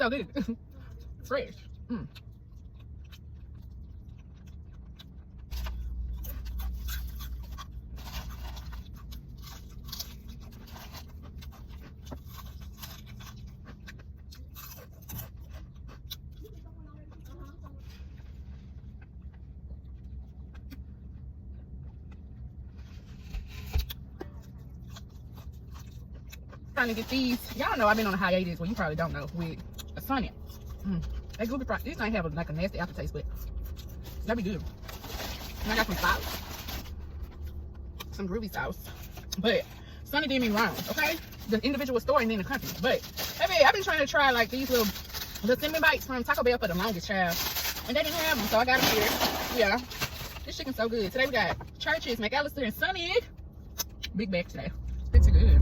so good. Fresh. Mm. Trying to get these. Y'all know I've been on a hiatus. Well, you probably don't know with a Sunny. That goopy fries. These ain't have like a nasty aftertaste, but that'd be good. And I got some sauce, some groovy sauce. But Sunny did me wrong, okay? The individual store and then the company. But baby, I've been trying to try like these little cinnamon bites from Taco Bell for the longest, child. And they didn't have them, so I got them here. Yeah, this chicken's so good. Today we got Church's, McAllister's, and Sunny. Big bag today. It's good.